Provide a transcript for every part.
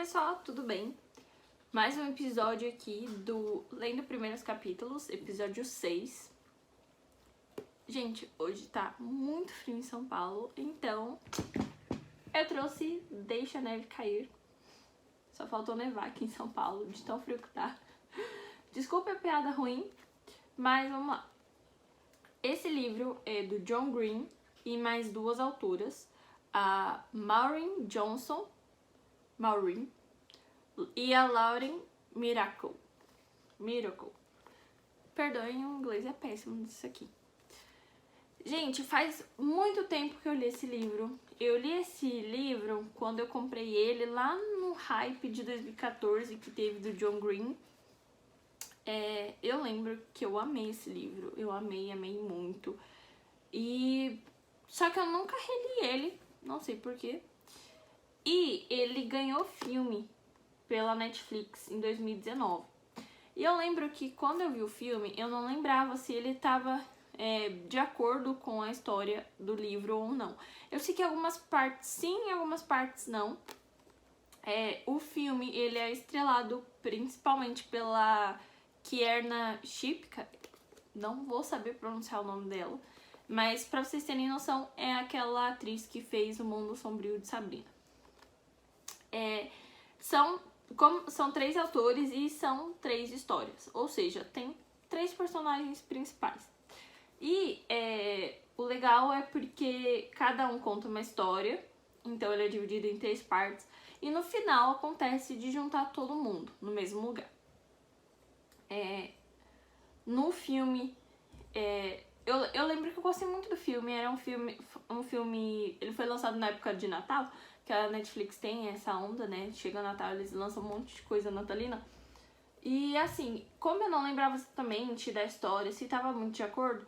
pessoal, tudo bem? Mais um episódio aqui do Lendo Primeiros Capítulos, episódio 6. Gente, hoje tá muito frio em São Paulo, então eu trouxe Deixa a Neve Cair. Só faltou nevar aqui em São Paulo, de tão frio que tá. Desculpa a piada ruim, mas vamos lá. Esse livro é do John Green e mais duas autoras, a Maureen Johnson e a Lauren Miracle. Perdoem, o inglês é péssimo disso aqui. Gente, faz muito tempo que eu li esse livro. Eu li esse livro quando eu comprei ele lá no hype de 2014 que teve do John Green. Eu lembro que eu amei esse livro. Eu amei muito. Só que eu nunca reli ele, não sei porquê. E ele ganhou filme pela Netflix em 2019. E eu lembro que quando eu vi o filme, eu não lembrava se ele estava de acordo com a história do livro ou não. Eu sei que algumas partes sim, algumas partes não. O filme ele é estrelado principalmente pela Kierna Shipka. Não vou saber pronunciar o nome dela. Mas pra vocês terem noção, é aquela atriz que fez O Mundo Sombrio de Sabrina. São 3 autores e são 3 histórias, ou seja, tem 3 personagens principais. E o legal é porque cada um conta uma história, então ele é dividido em 3 partes, e no final acontece de juntar todo mundo no mesmo lugar. No filme, eu lembro que eu gostei muito do filme, era um filme, ele foi lançado na época de Natal, que a Netflix tem essa onda, né? Chega Natal, eles lançam um monte de coisa natalina. E assim, como eu não lembrava exatamente da história, se tava muito de acordo,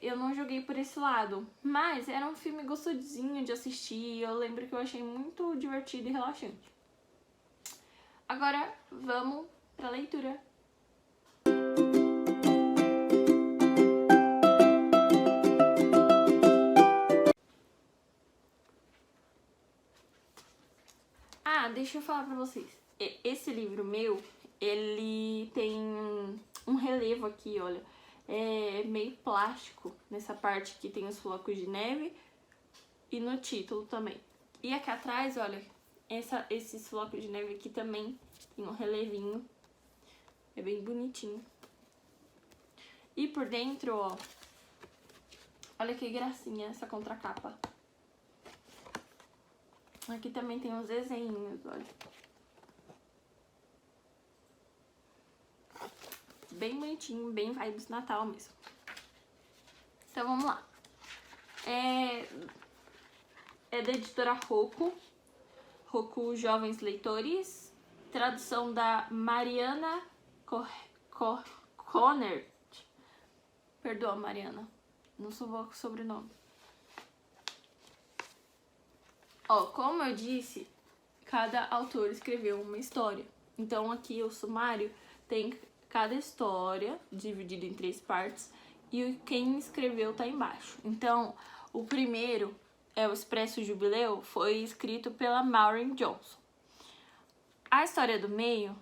eu não joguei por esse lado. Mas era um filme gostosinho de assistir, eu lembro que eu achei muito divertido e relaxante. Agora, vamos pra leitura. Deixa eu falar pra vocês. Esse livro meu, ele tem um relevo aqui, olha. É meio plástico nessa parte que tem os flocos de neve e no título também. E aqui atrás, olha, esses flocos de neve aqui também tem um relevinho. É bem bonitinho. E por dentro, ó, olha que gracinha essa contracapa. Aqui também tem uns desenhos, olha. Bem bonitinho, bem vibes Natal mesmo. Então vamos lá. É da editora Roku Jovens Leitores. Tradução da Mariana Conert. Perdoa, Mariana. Não sou boa com o sobrenome. Como eu disse, cada autor escreveu uma história. Então aqui o sumário tem cada história dividida em 3 partes e quem escreveu tá embaixo. Então, o primeiro é o Expresso Jubileu, foi escrito pela Maureen Johnson. A história do meio,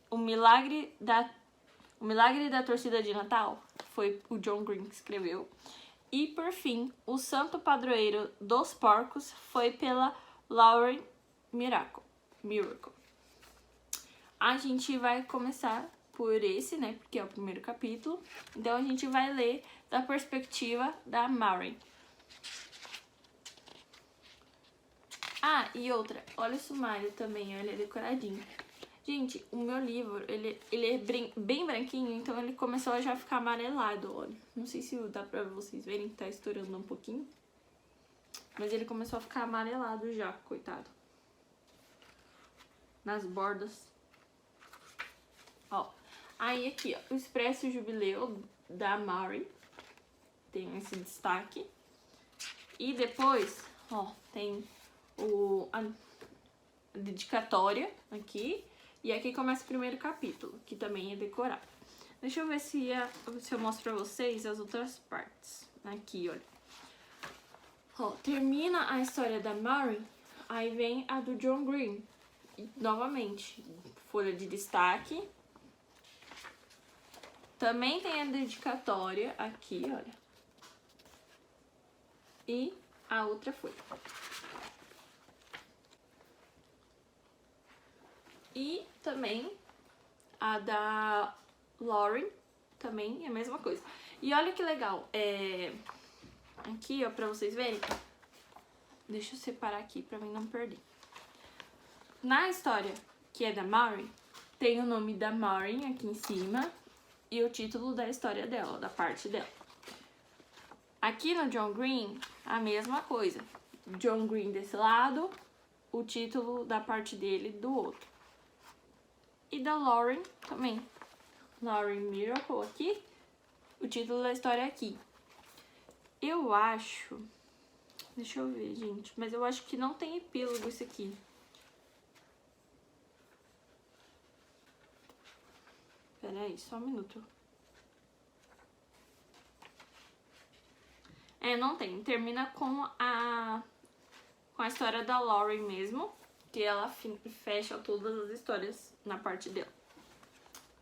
o Milagre da Torcida de Natal, foi o John Green que escreveu. E, por fim, o Santo Padroeiro dos Porcos foi pela Lauren Miracle. A gente vai começar por esse, né, porque é o primeiro capítulo. Então, a gente vai ler da perspectiva da Maureen. E outra, olha o sumário também, ele é decoradinho. Gente, o meu livro, ele é bem branquinho, então ele começou a já ficar amarelado, olha. Não sei se dá pra vocês verem que tá estourando um pouquinho. Mas ele começou a ficar amarelado já, coitado. Nas bordas. Aí aqui, ó, o Expresso Jubileu da Maureen. Tem esse destaque. E depois, tem a dedicatória aqui. E aqui começa o primeiro capítulo, que também é decorado. Deixa eu ver se eu mostro pra vocês as outras partes. Aqui, olha. Termina a história da Maureen, aí vem a do John Green. novamente, folha de destaque. Também tem a dedicatória aqui, olha. E a outra folha. E também a da Lauren, também é a mesma coisa. E olha que legal, aqui ó, pra vocês verem, deixa eu separar aqui pra mim não perder. Na história que é da Maureen, tem o nome da Maureen aqui em cima e o título da história dela, da parte dela. Aqui no John Green, a mesma coisa. John Green desse lado, o título da parte dele do outro. E da Lauren também. Lauren Miracle aqui, o título da história aqui. Eu acho... Deixa eu ver, gente. Mas eu acho que não tem epílogo isso aqui. Peraí, só um minuto. Não tem. Termina com a história da Lauren mesmo, que ela fecha todas as histórias na parte dela.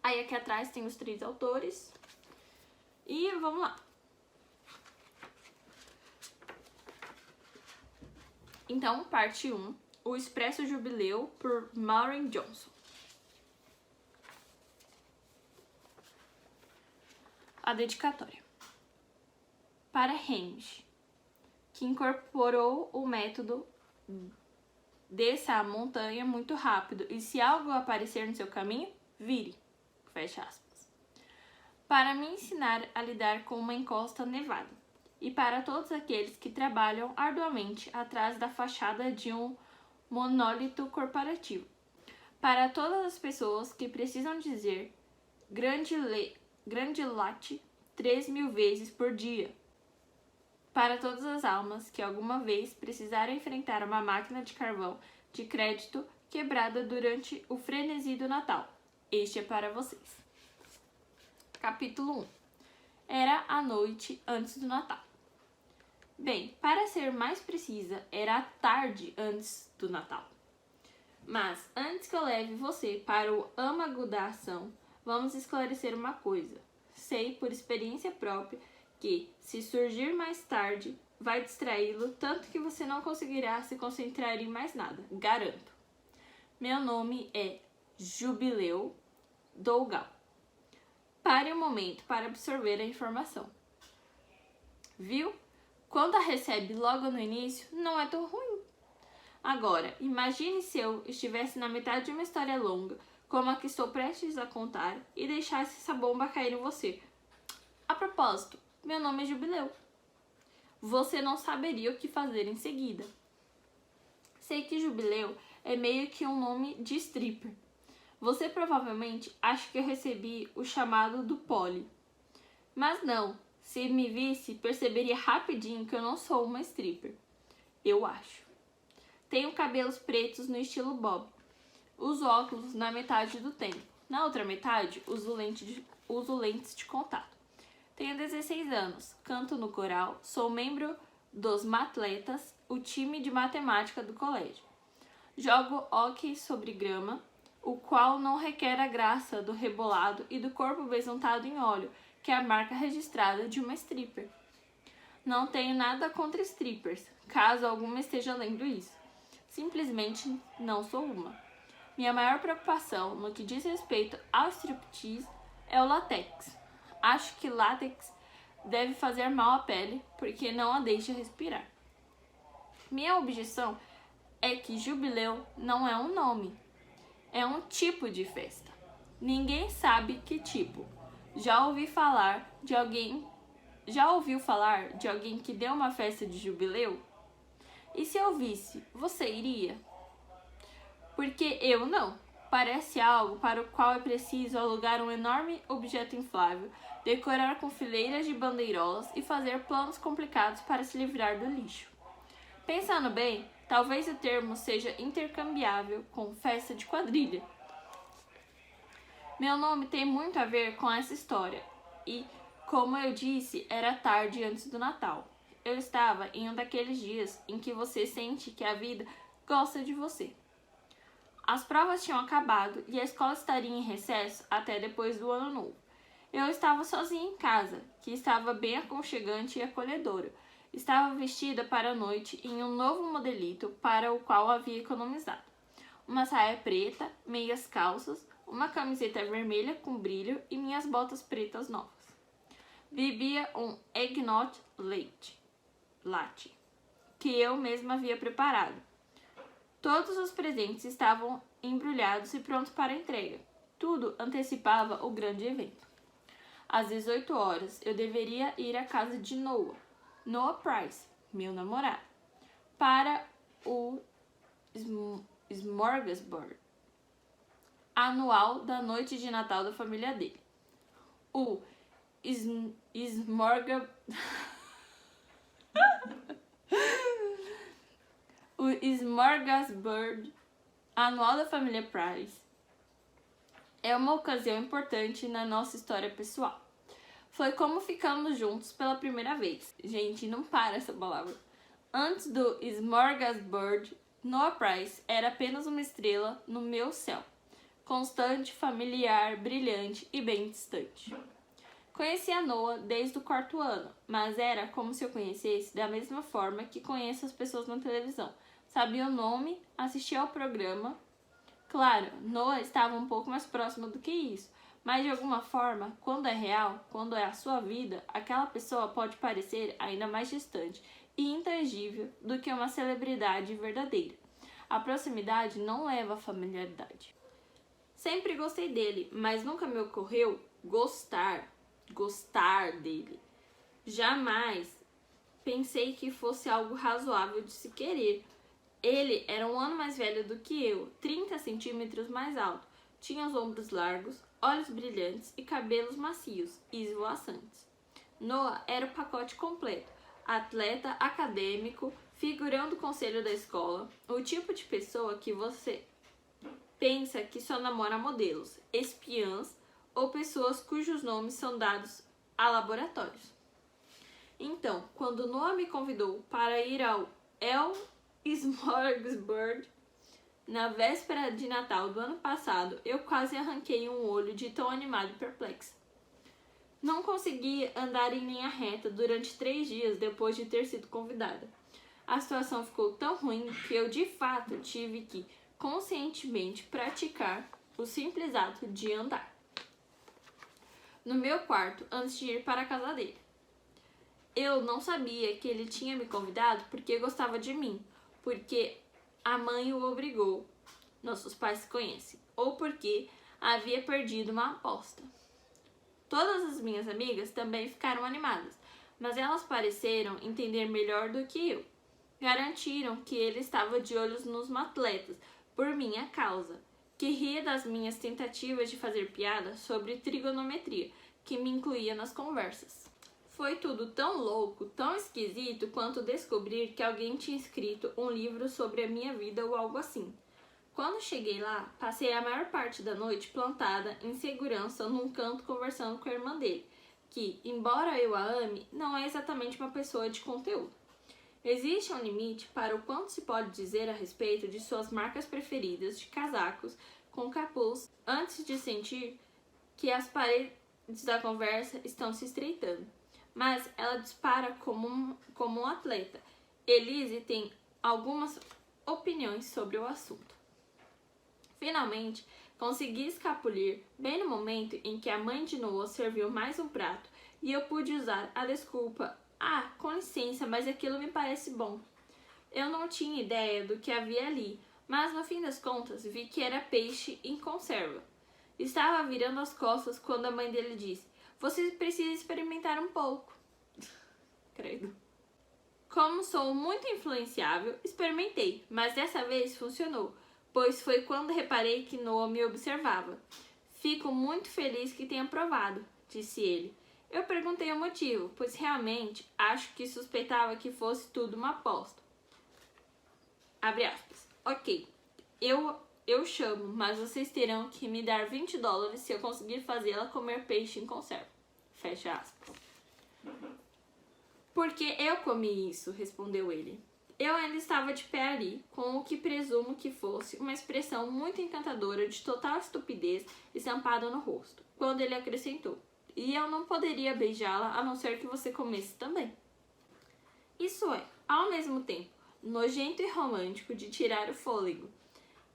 Aí aqui atrás tem os 3 autores. E vamos lá. Então, parte 1. O Expresso Jubileu, por Maureen Johnson. A dedicatória. Para Hamish, que incorporou o método desça a montanha muito rápido e se algo aparecer no seu caminho, vire. Fecha aspas. Para me ensinar a lidar com uma encosta nevada. E para todos aqueles que trabalham arduamente atrás da fachada de um monólito corporativo. Para todas as pessoas que precisam dizer grande late 3.000 vezes por dia. Para todas as almas que alguma vez precisaram enfrentar uma máquina de carvão de crédito quebrada durante o frenesi do Natal. Este é para vocês. Capítulo 1. Era a noite antes do Natal. Bem, para ser mais precisa, era a tarde antes do Natal. Mas, antes que eu leve você para o âmago da ação, vamos esclarecer uma coisa. Sei, por experiência própria, que, se surgir mais tarde, vai distraí-lo tanto que você não conseguirá se concentrar em mais nada, garanto. Meu nome é Jubileu Dougal. Pare um momento para absorver a informação. Viu? Quando a recebe logo no início, não é tão ruim. Agora, imagine se eu estivesse na metade de uma história longa, como a que estou prestes a contar, e deixasse essa bomba cair em você. A propósito, meu nome é Jubileu. Você não saberia o que fazer em seguida. Sei que Jubileu é meio que um nome de stripper. Você provavelmente acha que eu recebi o chamado do Polly. Mas não, se me visse, perceberia rapidinho que eu não sou uma stripper. Eu acho. Tenho cabelos pretos no estilo Bob. Uso óculos na metade do tempo. Na outra metade, uso lentes de contato. Tenho 16 anos, canto no coral, sou membro dos Matletas, o time de matemática do colégio. Jogo hóquei sobre grama, o qual não requer a graça do rebolado e do corpo besuntado em óleo, que é a marca registrada de uma stripper. Não tenho nada contra strippers, caso alguma esteja lendo isso. Simplesmente não sou uma. Minha maior preocupação no que diz respeito ao striptease é o látex. Acho que látex deve fazer mal à pele, porque não a deixa respirar. Minha objeção é que Jubileu não é um nome, é um tipo de festa. Ninguém sabe que tipo. Já ouviu falar de alguém que deu uma festa de jubileu? E se eu visse, você iria? Porque eu não. Parece algo para o qual é preciso alugar um enorme objeto inflável, decorar com fileiras de bandeirolas e fazer planos complicados para se livrar do lixo. Pensando bem, talvez o termo seja intercambiável com festa de quadrilha. Meu nome tem muito a ver com essa história e, como eu disse, era tarde antes do Natal. Eu estava em um daqueles dias em que você sente que a vida gosta de você. As provas tinham acabado e a escola estaria em recesso até depois do ano novo. Eu estava sozinha em casa, que estava bem aconchegante e acolhedora. Estava vestida para a noite em um novo modelito para o qual havia economizado. Uma saia preta, meias calças, uma camiseta vermelha com brilho e minhas botas pretas novas. Bebia um eggnog latte, que eu mesma havia preparado. Todos os presentes estavam embrulhados e prontos para entrega. Tudo antecipava o grande evento. Às 18 horas, eu deveria ir à casa de Noah Price, meu namorado, para o smorgasbord anual da noite de Natal da família dele. O smorgasbord anual da família Price é uma ocasião importante na nossa história pessoal. Foi como ficamos juntos pela primeira vez. Gente, não para essa palavra. Antes do smorgasbord, Noah Price era apenas uma estrela no meu céu. Constante, familiar, brilhante e bem distante. Conheci a Noah desde o 4º ano, mas era como se eu conhecesse da mesma forma que conheço as pessoas na televisão. Sabia o nome, assistia ao programa. Claro, Noah estava um pouco mais próximo do que isso, mas de alguma forma, quando é real, quando é a sua vida, aquela pessoa pode parecer ainda mais distante e intangível do que uma celebridade verdadeira. A proximidade não leva à familiaridade. Sempre gostei dele, mas nunca me ocorreu gostar dele. Jamais pensei que fosse algo razoável de se querer. Ele era um ano mais velho do que eu, 30 centímetros mais alto. Tinha os ombros largos, olhos brilhantes e cabelos macios e esvoaçantes. Noah era o pacote completo. Atleta, acadêmico, figurão do conselho da escola, o tipo de pessoa que você pensa que só namora modelos, espiãs ou pessoas cujos nomes são dados a laboratórios. Então, quando Noah me convidou para ir ao El Smorgasbord na véspera de Natal do ano passado, eu quase arranquei um olho de tão animado e perplexo. Não consegui andar em linha reta durante 3 dias depois de ter sido convidada. A situação ficou tão ruim que eu de fato tive que conscientemente praticar o simples ato de andar. No meu quarto, antes de ir para a casa dele. Eu não sabia que ele tinha me convidado porque gostava de mim, porque a mãe o obrigou, nossos pais se conhecem, ou porque havia perdido uma aposta. Todas as minhas amigas também ficaram animadas, mas elas pareceram entender melhor do que eu. Garantiram que ele estava de olhos nos atletas, por minha causa, que ria das minhas tentativas de fazer piada sobre trigonometria, que me incluía nas conversas. Foi tudo tão louco, tão esquisito, quanto descobrir que alguém tinha escrito um livro sobre a minha vida ou algo assim. Quando cheguei lá, passei a maior parte da noite plantada em segurança num canto conversando com a irmã dele, que, embora eu a ame, não é exatamente uma pessoa de conteúdo. Existe um limite para o quanto se pode dizer a respeito de suas marcas preferidas de casacos com capuz antes de sentir que as paredes da conversa estão se estreitando. Mas ela dispara como um atleta. Elise tem algumas opiniões sobre o assunto. Finalmente, consegui escapulir bem no momento em que a mãe de Noah serviu mais um prato e eu pude usar a desculpa: "Ah, com licença, mas aquilo me parece bom." Eu não tinha ideia do que havia ali, mas no fim das contas vi que era peixe em conserva. Estava virando as costas quando a mãe dele disse: "Você precisa experimentar um pouco." Credo. Como sou muito influenciável, experimentei, mas dessa vez funcionou, pois foi quando reparei que Noah me observava. "Fico muito feliz que tenha provado", disse ele. Eu perguntei o motivo, pois realmente acho que suspeitava que fosse tudo uma aposta. Abre aspas. "Ok, eu chamo, mas vocês terão que me dar $20 se eu conseguir fazê-la comer peixe em conserva." Fecha aspas. "Porque eu comi isso", respondeu ele. Eu ainda estava de pé ali, com o que presumo que fosse uma expressão muito encantadora de total estupidez estampada no rosto, quando ele acrescentou: "E eu não poderia beijá-la a não ser que você comesse também." Isso é, ao mesmo tempo, nojento e romântico de tirar o fôlego.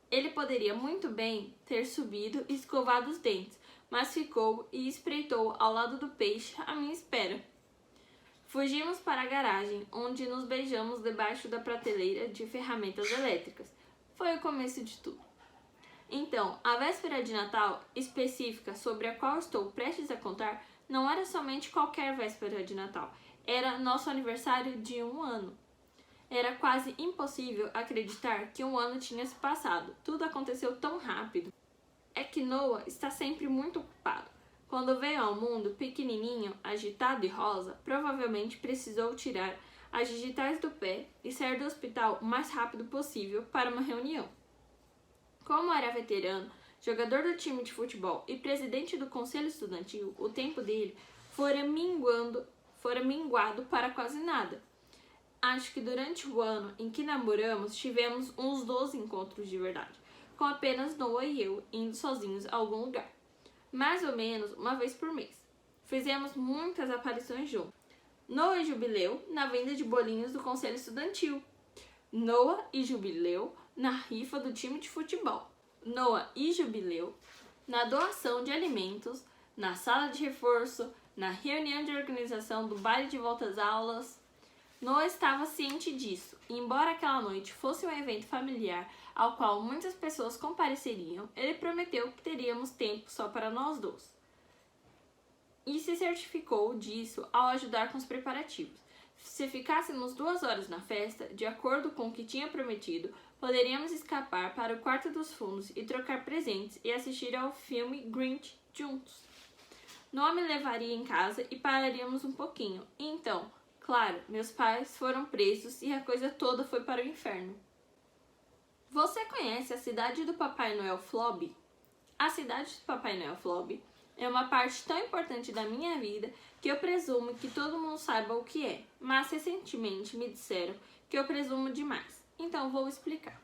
Ele poderia muito bem ter subido e escovado os dentes, mas ficou e espreitou ao lado do peixe à minha espera. Fugimos para a garagem, onde nos beijamos debaixo da prateleira de ferramentas elétricas. Foi o começo de tudo. Então, a véspera de Natal, específica sobre a qual estou prestes a contar, não era somente qualquer véspera de Natal. Era nosso aniversário de 1 ano. Era quase impossível acreditar que 1 ano tinha se passado. Tudo aconteceu tão rápido. É que Noah está sempre muito ocupado. Quando veio ao mundo pequenininho, agitado e rosa, provavelmente precisou tirar as digitais do pé e sair do hospital o mais rápido possível para uma reunião. Como era veterano, jogador do time de futebol e presidente do conselho estudantil, o tempo dele fora minguado para quase nada. Acho que durante o ano em que namoramos, tivemos uns 12 encontros de verdade, com apenas Noah e eu indo sozinhos a algum lugar. Mais ou menos uma vez por mês. Fizemos muitas aparições juntos. Noah e Jubileu na venda de bolinhos do conselho estudantil. Noah e Jubileu na rifa do time de futebol. Noah e Jubileu na doação de alimentos, na sala de reforço, na reunião de organização do baile de volta às aulas. Noah estava ciente disso, e embora aquela noite fosse um evento familiar ao qual muitas pessoas compareceriam, ele prometeu que teríamos tempo só para nós dois. E se certificou disso ao ajudar com os preparativos. Se ficássemos 2 horas na festa, de acordo com o que tinha prometido, poderíamos escapar para o quarto dos fundos e trocar presentes e assistir ao filme Grinch juntos. Noah me levaria em casa e pararíamos um pouquinho. E então, claro, meus pais foram presos e a coisa toda foi para o inferno. Você conhece a cidade do Papai Noel Flob? A cidade do Papai Noel Flob é uma parte tão importante da minha vida que eu presumo que todo mundo saiba o que é, mas recentemente me disseram que eu presumo demais, então vou explicar.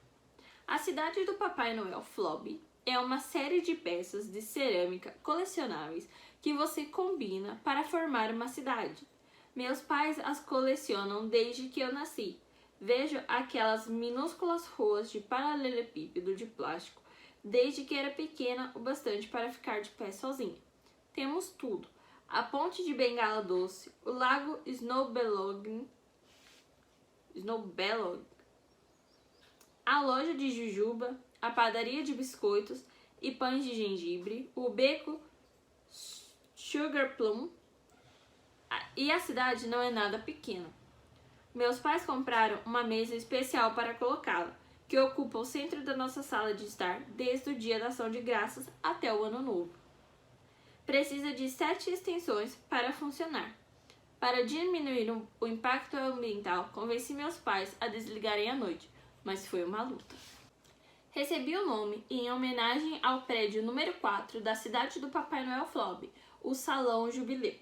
A cidade do Papai Noel Flob é uma série de peças de cerâmica colecionáveis que você combina para formar uma cidade. Meus pais as colecionam desde que eu nasci. Vejo aquelas minúsculas ruas de paralelepípedo de plástico desde que era pequena o bastante para ficar de pé sozinha. Temos tudo: a ponte de Bengala Doce, o lago Snowbelog, a loja de jujuba, a padaria de biscoitos e pães de gengibre, o beco Sugar Plum, e a cidade não é nada pequena. Meus pais compraram uma mesa especial para colocá-la, que ocupa o centro da nossa sala de estar desde o dia da ação de graças até o ano novo. Precisa de 7 extensões para funcionar. Para diminuir o impacto ambiental, convenci meus pais a desligarem à noite, mas foi uma luta. Recebi o nome em homenagem ao prédio número 4 da cidade do Papai Noel Flob, o Salão Jubileu.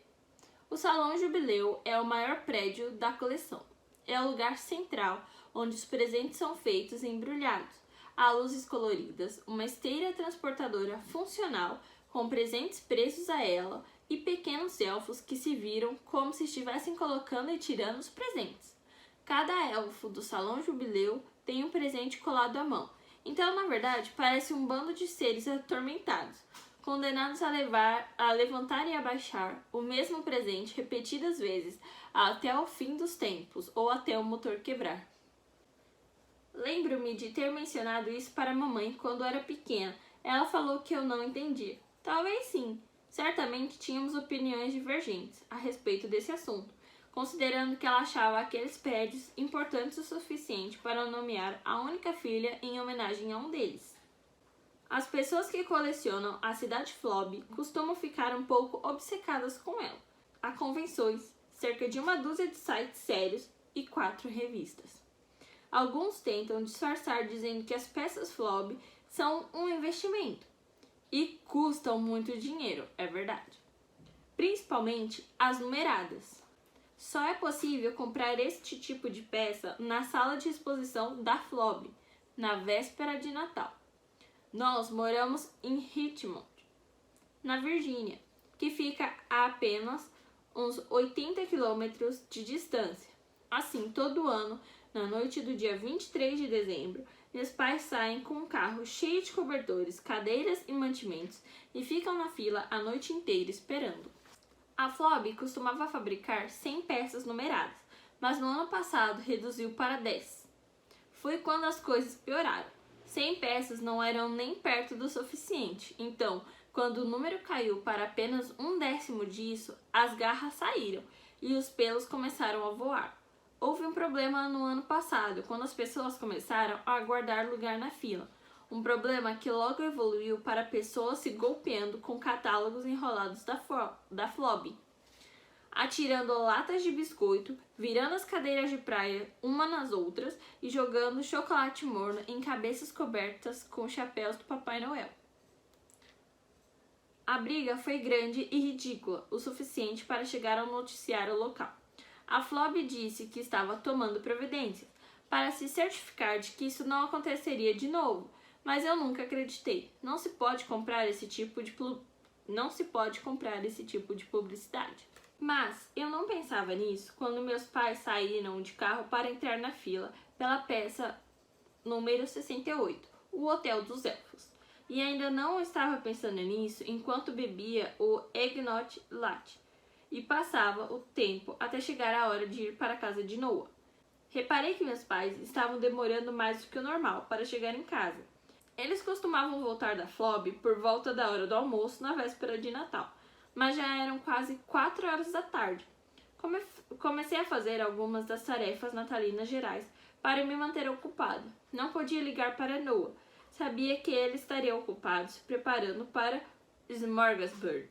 O Salão Jubileu é o maior prédio da coleção. É o lugar central onde os presentes são feitos e embrulhados. Há luzes coloridas, uma esteira transportadora funcional com presentes presos a ela e pequenos elfos que se viram como se estivessem colocando e tirando os presentes. Cada elfo do Salão Jubileu tem um presente colado à mão. Então, na verdade, parece um bando de seres atormentados, condenados a levantar e abaixar o mesmo presente repetidas vezes, até o fim dos tempos, ou até o motor quebrar. Lembro-me de ter mencionado isso para a mamãe quando era pequena. Ela falou que eu não entendia. Talvez sim. Certamente tínhamos opiniões divergentes a respeito desse assunto, considerando que ela achava aqueles prédios importantes o suficiente para nomear a única filha em homenagem a um deles. As pessoas que colecionam a cidade Flob costumam ficar um pouco obcecadas com ela. Há convenções, cerca de 1 dúzia de sites sérios e 4 revistas. Alguns tentam disfarçar dizendo que as peças Flob são um investimento e custam muito dinheiro, é verdade. Principalmente as numeradas. Só é possível comprar este tipo de peça na sala de exposição da FLOB, na véspera de Natal. Nós moramos em Richmond, na Virgínia, que fica a apenas uns 80 quilômetros de distância. Assim, todo ano, na noite do dia 23 de dezembro, meus pais saem com um carro cheio de cobertores, cadeiras e mantimentos e ficam na fila a noite inteira esperando. A FLOB costumava fabricar 100 peças numeradas, mas no ano passado reduziu para 10. Foi quando as coisas pioraram. 100 peças não eram nem perto do suficiente, então, quando o número caiu para apenas 1/10 disso, as garras saíram e os pelos começaram a voar. Houve um problema no ano passado, quando as pessoas começaram a aguardar lugar na fila. Um problema que logo evoluiu para pessoas se golpeando com catálogos enrolados da FLOB, atirando latas de biscoito, virando as cadeiras de praia uma nas outras e jogando chocolate morno em cabeças cobertas com chapéus do Papai Noel. A briga foi grande e ridícula, o suficiente para chegar ao noticiário local. A FLOB disse que estava tomando providências para se certificar de que isso não aconteceria de novo, mas eu nunca acreditei. Não se pode comprar esse tipo de publicidade. Mas eu não pensava nisso quando meus pais saíram de carro para entrar na fila pela peça número 68, o Hotel dos Elfos. E ainda não estava pensando nisso enquanto bebia o Eggnog Latte e passava o tempo até chegar a hora de ir para a casa de Noah. Reparei que meus pais estavam demorando mais do que o normal para chegar em casa. Eles costumavam voltar da FLOB por volta da hora do almoço na véspera de Natal, mas já eram quase 4 horas da tarde. Comecei a fazer algumas das tarefas natalinas gerais para me manter ocupada. Não podia ligar para Noah. Sabia que ele estaria ocupado se preparando para Smorgasburg.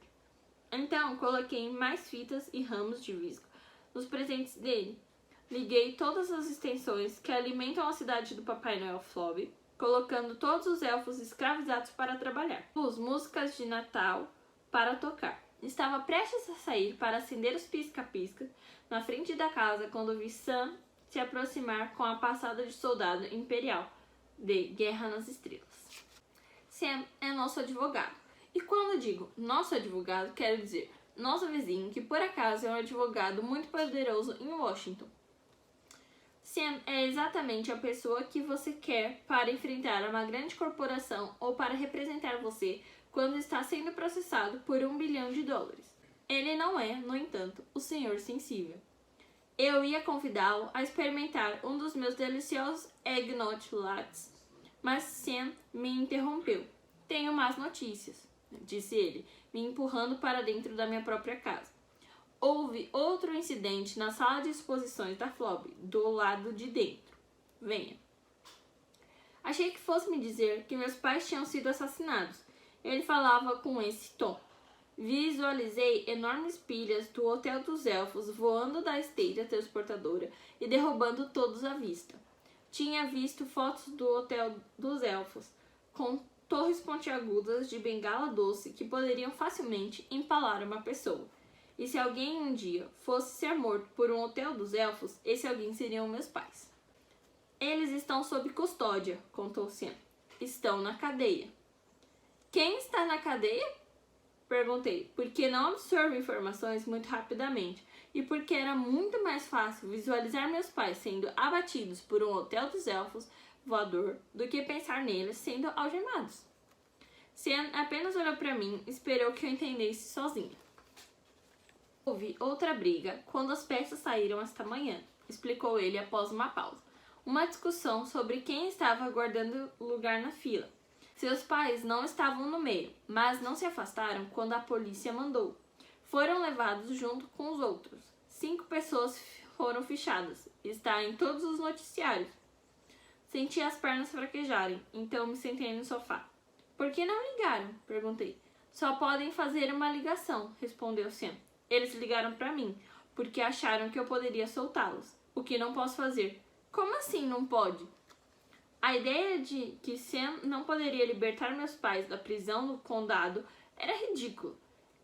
Então, coloquei mais fitas e ramos de visco nos presentes dele. Liguei todas as extensões que alimentam a cidade do Papai Noel FLOB, colocando todos os elfos escravizados para trabalhar. Pus músicas de Natal para tocar. Estava prestes a sair para acender os pisca-piscas na frente da casa quando vi Sam se aproximar com a passada de soldado imperial de Guerra nas Estrelas. Sam é nosso advogado. E quando digo nosso advogado, quero dizer nosso vizinho, que por acaso é um advogado muito poderoso em Washington. Sam é exatamente a pessoa que você quer para enfrentar uma grande corporação ou para representar você quando está sendo processado por $1 bilhão. Ele não é, no entanto, o senhor sensível. Eu ia convidá-lo a experimentar um dos meus deliciosos Eggnog Lattes, mas Sam me interrompeu. Tenho más notícias, disse ele, me empurrando para dentro da minha própria casa. Houve outro incidente na sala de exposições da FLOB, do lado de dentro. Venha. Achei que fosse me dizer que meus pais tinham sido assassinados. Ele falava com esse tom. Visualizei enormes pilhas do Hotel dos Elfos voando da esteira transportadora e derrubando todos à vista. Tinha visto fotos do Hotel dos Elfos, com torres pontiagudas de bengala doce que poderiam facilmente empalar uma pessoa. E se alguém um dia fosse ser morto por um Hotel dos Elfos, esse alguém seriam meus pais. Eles estão sob custódia, contou Sam. Estão na cadeia. Quem está na cadeia? Perguntei, porque não absorvo informações muito rapidamente e porque era muito mais fácil visualizar meus pais sendo abatidos por um Hotel dos Elfos voador do que pensar neles sendo algemados. Sam apenas olhou para mim e esperou que eu entendesse sozinha. Houve outra briga quando as peças saíram esta manhã, explicou ele após uma pausa. Uma discussão sobre quem estava guardando lugar na fila. Seus pais não estavam no meio, mas não se afastaram quando a polícia mandou. Foram levados junto com os outros. 5 pessoas foram fichadas. Está em todos os noticiários. Senti as pernas fraquejarem, então me sentei no sofá. Por que não ligaram? Perguntei. Só podem fazer uma ligação, respondeu Sam. Eles ligaram para mim, porque acharam que eu poderia soltá-los, o que não posso fazer. Como assim não pode? A ideia de que Sam não poderia libertar meus pais da prisão no condado era ridícula.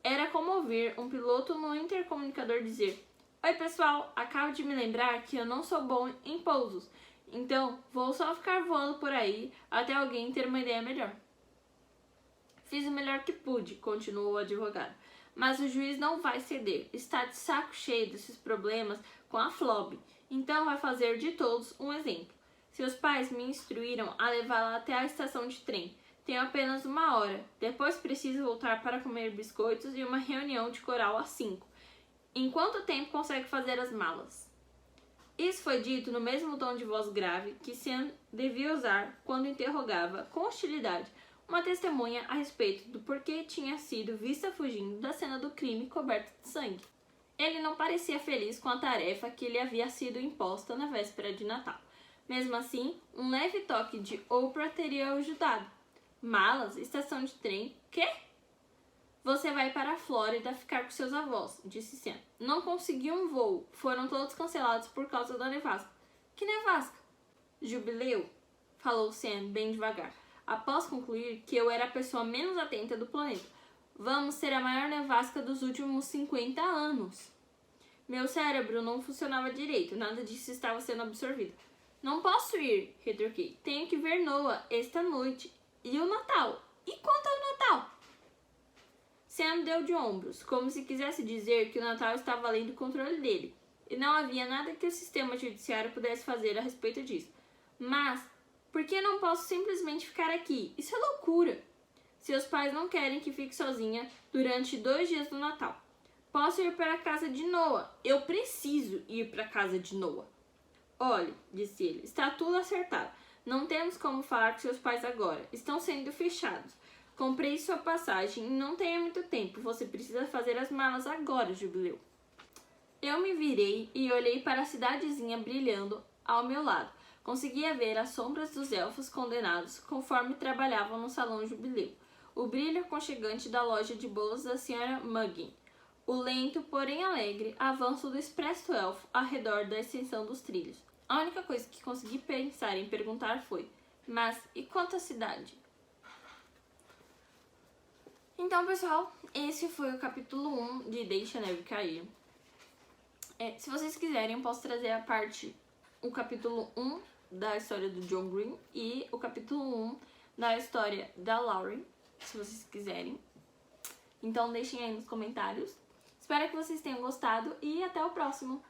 Era como ouvir um piloto no intercomunicador dizer: Oi pessoal, acabo de me lembrar que eu não sou bom em pousos, então vou só ficar voando por aí até alguém ter uma ideia melhor. Fiz o melhor que pude, continuou o advogado, mas o juiz não vai ceder, está de saco cheio desses problemas com a FLOB, então vai fazer de todos um exemplo. Seus pais me instruíram a levá-la até a estação de trem. Tenho apenas 1 hora, depois preciso voltar para comer biscoitos e uma reunião de coral às 5. Em quanto tempo consegue fazer as malas? Isso foi dito no mesmo tom de voz grave que Sean devia usar quando interrogava, com hostilidade, uma testemunha a respeito do porquê tinha sido vista fugindo da cena do crime coberta de sangue. Ele não parecia feliz com a tarefa que lhe havia sido imposta na véspera de Natal. Mesmo assim, um leve toque de Oprah teria ajudado. Malas? Estação de trem? Quê? Você vai para a Flórida ficar com seus avós, disse Sean. Não consegui um voo. Foram todos cancelados por causa da nevasca. Que nevasca? Jubileu, falou Sean bem devagar, após concluir que eu era a pessoa menos atenta do planeta. Vamos ser a maior nevasca dos últimos 50 anos. Meu cérebro não funcionava direito, nada disso estava sendo absorvido. Não posso ir, retorquei. Tenho que ver Noah esta noite. E o Natal? E quanto ao Natal? Sam deu de ombros, como se quisesse dizer que o Natal estava além do controle dele, e não havia nada que o sistema judiciário pudesse fazer a respeito disso. Mas, por que não posso simplesmente ficar aqui? Isso é loucura! Seus pais não querem que fique sozinha durante 2 dias do Natal. Posso ir para a casa de Noah. Eu preciso ir para a casa de Noah. Olhe, disse ele, está tudo acertado. Não temos como falar com seus pais agora. Estão sendo fechados. Comprei sua passagem e não tenha muito tempo. Você precisa fazer as malas agora, Jubileu. Eu me virei e olhei para a cidadezinha brilhando ao meu lado. Conseguia ver as sombras dos elfos condenados conforme trabalhavam no salão Jubileu. O brilho aconchegante da loja de bolos da Sra. Muggin. O lento, porém alegre, avanço do expresso elfo ao redor da extensão dos trilhos. A única coisa que consegui pensar em perguntar foi: mas e quanto à cidade? Então, pessoal, esse foi o capítulo 1 de Deixa a Neve Cair. Se vocês quiserem, eu posso trazer o capítulo 1 da história do John Green e o capítulo 1 da história da Lauren, se vocês quiserem. Então, deixem aí nos comentários. Espero que vocês tenham gostado e até o próximo!